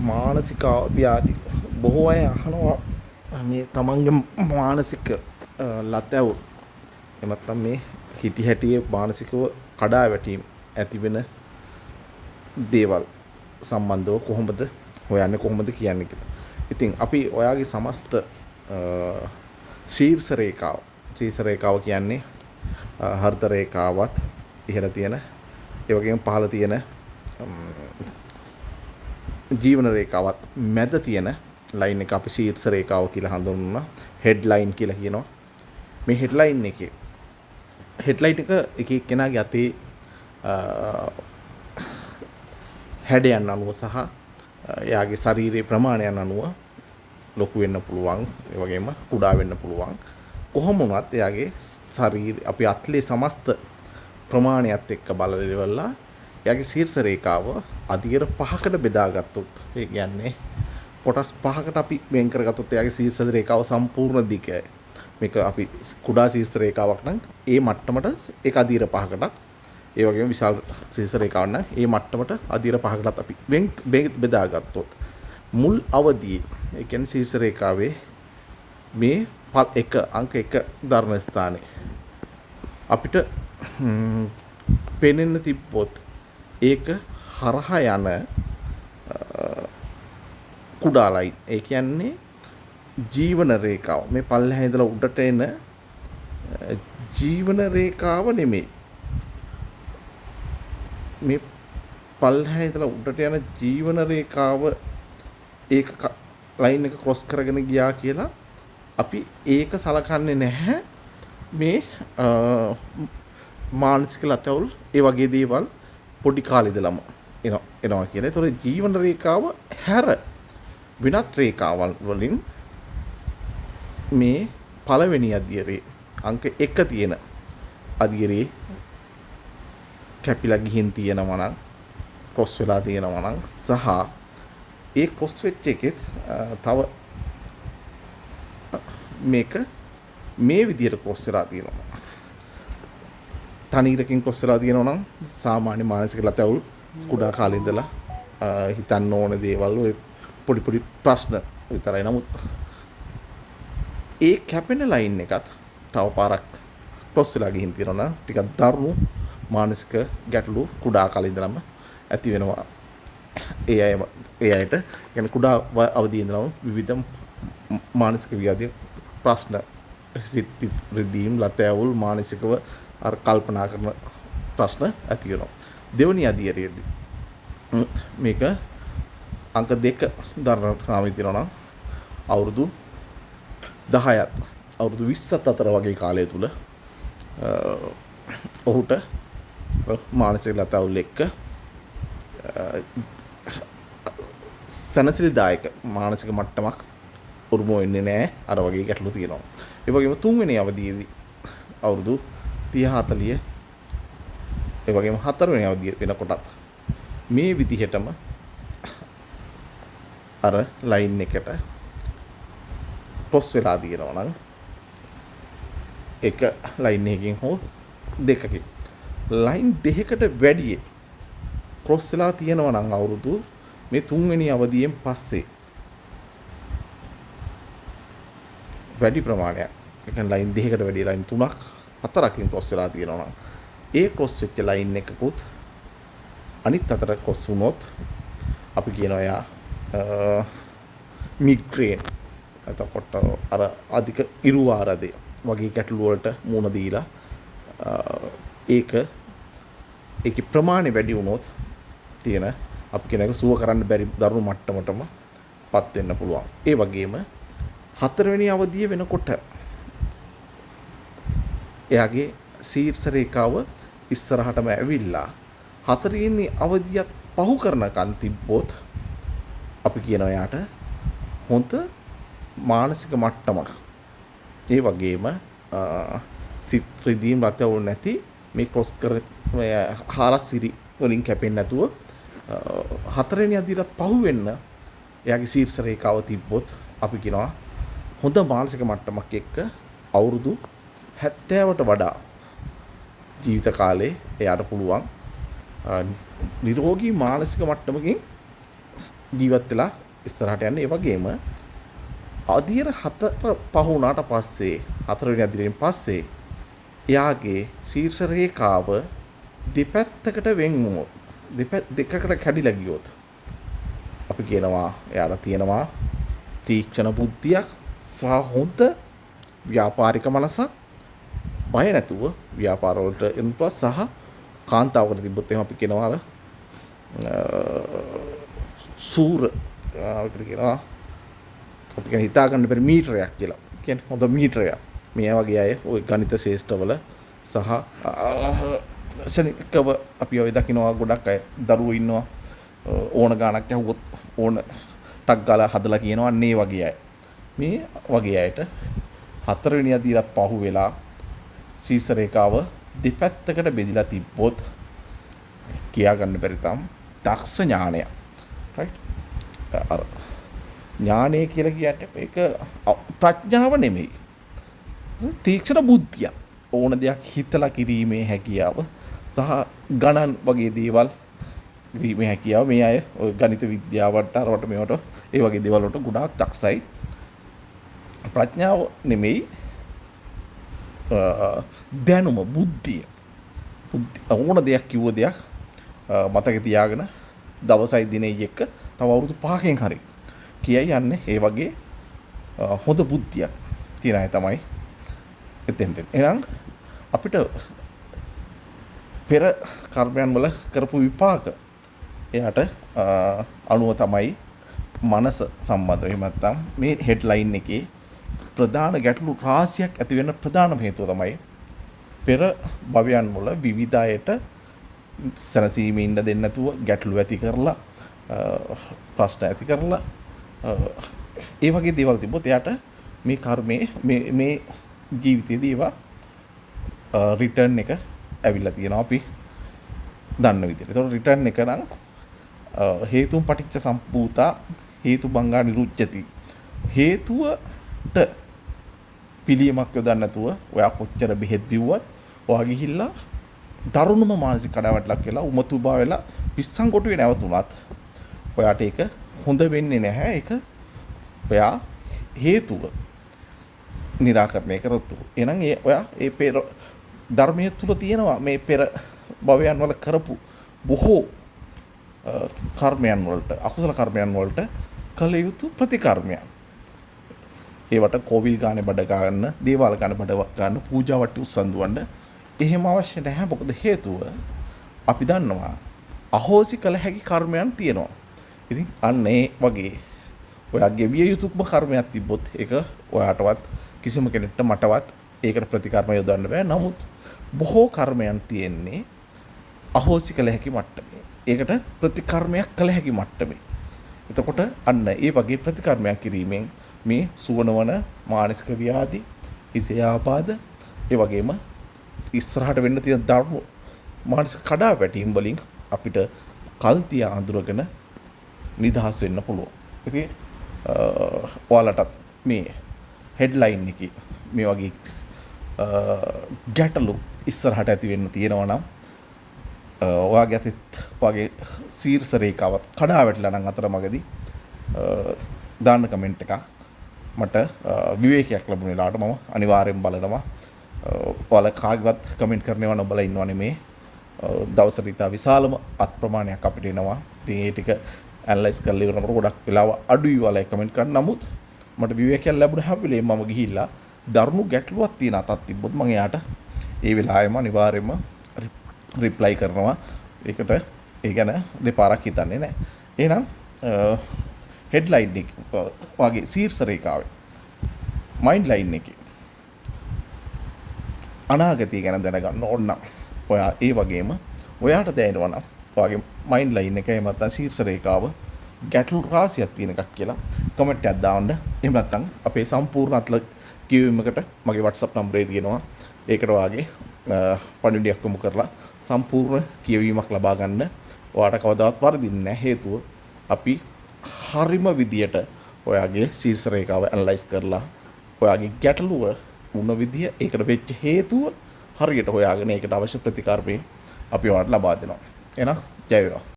මානසික ව්‍යාධි බොහෝ අය අහනවා මේ තමන්ගේ මානසික ලතැව් එහෙම නැත්නම් මේ හිටි හැටියේ මානසිකව කඩා වැටීම් ඇති වෙන දේවල් සම්බන්ධව කොහොමද හොයන්නේ කොහොමද කියන්නේ කියලා. ඉතින් අපි ඔයාගේ සමස්ත ශීර්ෂ රේඛාව කියන්නේ හෘද රේඛාවත් ඉහළ තියෙන ඒ වගේම පහළ තියෙන ජීවන රේඛාවත් මැද තියෙන ලයින් එක අපි ශීර්ෂ රේඛාව කියලා හඳුන්වනවා. හෙඩ් ලයින් කියලා කියනවා. මේ හෙඩ් ලයින් එකේ හෙඩ්ලයිට් එක එක්කෙනාගේ අතේ හැඩයන් අනුව සහ එයාගේ ශරීරයේ ප්‍රමාණයන් අනුව ලොකු වෙන්න පුළුවන්, ඒ වගේම කුඩා වෙන්න පුළුවන්. කොහොම වුණත් එයාගේ ශරීරය අපි අත්ලේ සමස්ත ප්‍රමාණයත් එක්ක බලලෙවලා එයාගේ ශීර්ෂ රේඛාව අදියර 5කට බෙදාගත්තොත්, ඒ කියන්නේ කොටස් 5කට අපි වෙන් කරගත්තොත් එයාගේ ශීර්ෂ රේඛාව සම්පූර්ණ දිගයි. මේක අපි කුඩා ශීර්ෂ රේඛාවක් නම් ඒ මට්ටමට ඒක අදියර 5කටත්, ඒ වගේම විශාල ශීර්ෂ රේඛාවක් නම් ඒ මට්ටමට අදියර 5කටත් අපි බෙදාගත්තොත් මුල් අවදියේ, ඒ කියන්නේ ශීර්ෂ රේඛාවේ මේ අංක 1 ධර්ම ස්ථානයේ අපිට පෙනෙන්න තිබ්බොත් ඒක හරහා යන කුඩා ලයින්, ඒ කියන්නේ ජීවන රේඛාව. මේ පල්ලෙහා ඉඳලා උඩට එන ජීවන රේඛාව නෙමෙයි. මේ පල්ලෙහා ඉඳලා උඩට යන ජීවන රේඛාව ඒක ලයින් එක ක්‍රොස් කරගෙන ගියා කියලා අපි ඒක සලකන්නේ නැහැ. මේ මානසික ලතවුල් ඒ වගේ දේවල් පොඩි කාලේ ඉඳලම එනවා කියලා. ඒතකොට ජීවන රේඛාව හැර වෙනත් රේඛාවල් වලින් මේ පළවෙනි අදියරේ අංක 1 තියෙන අදියරේ කැපිලා ගිහින් තියෙනවා නම්, ක්‍රොස් වෙලා තියෙනවා නම්, සහ ඒ ක්‍රොස් වෙච්ච එකෙත් තව මේක මේ විදියට ක්‍රොස් වෙලා තියෙනවා. තනීරකින් ක්‍රොස් වෙලා තියෙනවා නම් සාමාන්‍ය මානසික ලතවුල් කුඩා කාලේ ඉඳලා හිතන්න ඕන දේවල් ඔය පොඩි පොඩි ප්‍රශ්න විතරයි. නමුත් ඒ කැපෙන ලයින් එකත් තව පාරක් ක්‍රොස් වෙලා ගිහින් තියෙනවා නම් ටිකක් දරුණු මානසික ගැටලු කුඩා කාලේ ඉඳලම ඇති වෙනවා. ඒ අයට කියන්නේ කුඩා අවදියේ ඉඳලම විවිධ මානසික ව්‍යාධි ප්‍රශ්න, සිත් රිදීම්, ලතෑවුල්, මානසිකව අර කල්පනා කරන ප්‍රශ්න ඇති වෙනවා. දෙවනි අදියරේදී මේක අංක 2 දරන ක්‍රමයේ තියෙනවා නම් අවුරුදු 10ත් අවුරුදු 20ත් අතර වගේ කාලය තුල ඔහුට මානසික ලතාවුල් එක්ක සනසිලිදායක මානසික මට්ටමක් උරුම වෙන්නේ නැහැ. අර වගේ ගැටලු තියෙනවා. ඒ වගේම තුන්වෙනි අවධියේදී අවුරුදු 30 40 ඒ වගේම හතරවෙනි අවධිය වෙනකොටත් මේ විදිහටම අර ලයින් එකට ක්‍රොස් වෙලා තියෙනවා නම් එක ලයින් එකකින් හෝ දෙකකින් ලයින් දෙකකට වැඩි ක්‍රොස් වෙලා තියෙනවා නම් අවුරුදු මේ තුන්වෙනි අවධියෙන් පස්සේ වැඩි ප්‍රමාණයක්, ඒ කියන්නේ ලයින් දෙකකට වැඩි ලයින් 3ක් 4කින් ක්‍රොස් වෙලා තියෙනවා නම් ඒ ක්‍රොස් වෙච්ච ලයින් එකකුත් අනිත් අතට ක්‍රොස් වුණොත් අපි කියනවා යා මිග්‍රේන්, එතකොට අර අධික ඉරුවාරදේ වගේ ගැටලු වලට මුහුණ දීලා ඒකේ ප්‍රමාණය වැඩි වුණොත් තියෙන අපි කියන එක සුව කරන්න බැරි දරුණු මට්ටමටම පත් වෙන්න පුළුවන්. ඒ වගේම හතරවෙනි අවධිය වෙනකොට එයාගේ ශීර්ෂ රේඛාව ඉස්සරහටම ඇවිල්ලා හතරවෙනි අවධියත් පහු කරනකන් තිබ්බොත් අපි කියනවා යාට හොඳ මානසික මට්ටමක්. ඒ වගේම සිත් රිදීම් ලතවුල් නැති මේ ක්‍රොස් කර හාරසිරි වලින් කැපෙන්නේ නැතුව හතරවෙනි අදියරත් පහු වෙන්න එයාගේ ශීර්ෂ රේඛාව තිබ්බොත් අපි කියනවා හොඳ මානසික මට්ටමක් එක්ක අවුරුදු 70ට වඩා ජීවිත කාලේ එයාට පුළුවන් නිරෝගී මානසික මට්ටමකින් ජීවත් වෙලා ඉස්සරහට යන්නේ. ඒ වගේම අදියර 4 පහ වුණාට පස්සේ 4 වෙනි අදියරෙන් පස්සේ එයාගේ ශීර්ෂ රේඛාව දෙපැත්තකට වෙන් වුණොත් දෙකකට කැඩිලා ගියොත් අපි කියනවා එයාට තියෙනවා තීක්ෂණ බුද්ධියක් සහ හොඳ ව්‍යාපාරික මනසක්, බය නැතුව ව්‍යාපාර වලට එනවා සහ කාන්තාවකට තිබ්බොත් එහෙනම් අපි කියනවා අර සූර අපිට කියනවා අපි කියන හිතා ගන්න බැරි මීටරයක් කියලා. කියන්නේ හොඳ මීටරයක්. මේ වගේ අය ওই ගණිත ශේෂ්ඨවල සහ ශනිකව අපි ඔය දකින්නවා ගොඩක් අය දරුවෝ ඉන්නවා ඕන ගාණක් ඇහුවොත් ඕන ටක් ගාලා හදලා කියනවා අන්නේ වගේ අය. මේ වගේ අයට 4 වෙනි අදියරත් පහු වෙලා ශීර්ෂ රේඛාව දෙපැත්තකට බෙදිලා තිබ්බොත් කියා ගන්න බැරි තරම් දක්ෂ ඥානය. රයිට්? අර ඥානය කියලා කියන්නේ මේක ප්‍රඥාව නෙමෙයි. තීක්ෂණ බුද්ධිය. ඕන දෙයක් හිතලා කිරීමේ හැකියාව සහ ගණන් වගේ දේවල් කිරීමේ හැකියාව මේ අය ඔය ගණිත විද්‍යාවට අරවට මේවට ඒ වගේ දේවල් වලට ගොඩාක් දක්ෂයි. ප්‍රඥාව නෙමෙයි දැනුම බුද්ධිය. ඕන දෙයක් කිව්ව දෙයක් මතක තියාගෙන දවසයි දිනෙයි එක්ක තව අවුරුදු 5කින් හරි කියයි යන්නේ. ඒ වගේ හොඳ බුද්ධියක් තියන අය තමයි එතෙන්ට. එහෙනම් අපිට පෙර කර්මයන් වල කරපු විපාක එයාට අනුව තමයි මනස සම්බන්ධ. එහෙම නැත්නම් මේ හෙඩ්ලයින් එකේ ප්‍රධාන ගැටලු රාශියක් ඇති වෙන ප්‍රධානම හේතුව තමයි පෙර භවයන් වල විවිධ අයට සැනසීමේ ඉන්න දෙන්නේ නැතුව ගැටලු ඇති කරලා ප්‍රශ්න ඇති කරලා ඒ වගේ දේවල් තිබ්බොත් එයාට මේ කර්මයේ මේ ජීවිතයේදී ඒවා රිටර්න් එක ඇවිල්ලා තියෙනවා අපි දන්න විදිහට. ඒතකොට රිටර්න් එක නම් හේතුන් පටිච්ච සම්භූතා හේතුබංගා නිරුච්ඡති. හේතුවට පිළියමක් යොදන්න නැතුව ඔයා කොච්චර බෙහෙත් බිව්වත් ඔයා ගිහිල්ලා දරුණුම මානසික කඩාවැටලක් වෙලා උමතුබා වෙලා පිස්සන් කොටුවේ නැවතුණත් ඔයාට ඒක හොඳ වෙන්නේ නැහැ. ඒක ඔයා හේතුව निराකරණය කරොත්. එහෙනම් ඔයා ඒ පෙර ධර්මයේ තුල තියෙනවා මේ පෙර භවයන් වල කරපු බොහෝ කර්මයන් වලට අකුසල කර්මයන් වලට කළ යුතු ප්‍රතිකර්මයන්. ඒවට කෝවිල් ගානේ බඩ ගන්න, දේවාල ගානේ බඩ ගන්න, පූජා වට්ටි උස්සන්දුවන්න එහෙම අවශ්‍ය නැහැ. මොකද හේතුව අපි දන්නවා අහෝසි කළ හැකි කර්මයන් තියෙනවා. ඉතින් අන්න ඒ වගේ ඔයා ගෙවිය යුතුම කර්මයක් තිබ්බොත් ඒක ඔයාටවත් කිසිම කෙනෙක්ට මටවත් ඒකට ප්‍රතිකර්ම යොදන්න බෑ. නමුත් බොහෝ කර්මයන් තියෙන්නේ අහෝසි කළ හැකි මට්ටමේ. ඒකට ප්‍රතිකර්මයක් කළ හැකි මට්ටමේ. එතකොට අන්න ඒ වගේ ප්‍රතිකර්මයක් කිරීමෙන් මේ සුවනවන මානසික ව්‍යාධි, හිසේ ආබාධ, ඒ වගේම ඉස්සරහට වෙන්න තියෙන ධර්ම මානසික කඩාවැටීම් වලින් අපිට කල්තිය අඳුරගෙන නිදහස් වෙන්න පුළුවන්. ඉතින් ඔයාලටත් මේ හෙඩ්ලයින් එකේ මේ වගේ ගැටලු ඉස්සරහට ඇති වෙන්න තියෙනවා නම් ඔයාගේ අතත් ඔයාගේ ශීර්ෂ රේඛාවත් කඩා වැටලා නම් අතරමඟදී දාන්න කමෙන්ට් එකක්. මට විවේකයක් ලැබුණ වෙලාවට මම අනිවාර්යෙන් බලනවා. ඔයාලා කාගේවත් කමෙන්ට් කරනව නොබලා ඉන්නව නෙමේ. දවසට ඉතා විශාලම අත් ප්‍රමාණයක් අපිට එනවා. ඉතින් ඒ ටික ඇනලයිස් කරලා ඉවරනකොට ගොඩක් වෙලාව අඩුයි ඔයාලා කමෙන්ට් කරන්න. නමුත් මට විවේකයක් ලැබුණ හැම වෙලේම මම ගිහිල්ලා දරුණු ගැටලුවක් තියෙන අතක් තිබ්බොත් මම එයාට ඒ වෙලාවෙම අනිවාර්යයෙන්ම රිප්ලයි කරනවා. ඒකට ඒ ගැන දෙපාරක් හිතන්නේ නැහැ. එහෙනම් හෙඩ්ලයින් එක වගේ ශීර්ෂ රේඛාවේ මයින්ඩ් ලයින් එකේ අනාගතය ගැන දැනගන්න ඕන නම් ඔයා ඒ වගේම ඔයාට දැනෙනවා නම් ඔයාගේ මයින්ඩ් ලයින් එක එහෙම නැත්නම් ශීර්ෂ රේඛාව ගැටලු රාශියක් තියෙන එකක් කියලා කමෙන්ට් එකක් දාන්න. එහෙම නැත්නම් අපේ සම්පූර්ණ අත්ල කියවීමකට මගේ WhatsApp නම්බරේ තියෙනවා. ඒකට ඔයාගේ පණිවිඩයක් යොමු කරලා සම්පූර්ණ කියවීමක් ලබා ගන්න. ඔයාට කවදාවත් වරදින්නේ නැහැ. හේතුව අපි හරිම විදියට ඔයාගේ ශීර්ෂ රේඛාව ඇනලයිස් කරලා ඔයාගේ ගැටලුව වුණ විදිය, ඒකට වෙච්ච හේතුව හරියට හොයාගෙන ඒකට අවශ්‍ය ප්‍රතිකාරය අපි ඔයාලට ලබා දෙනවා. එහෙනම් ජය වේවා.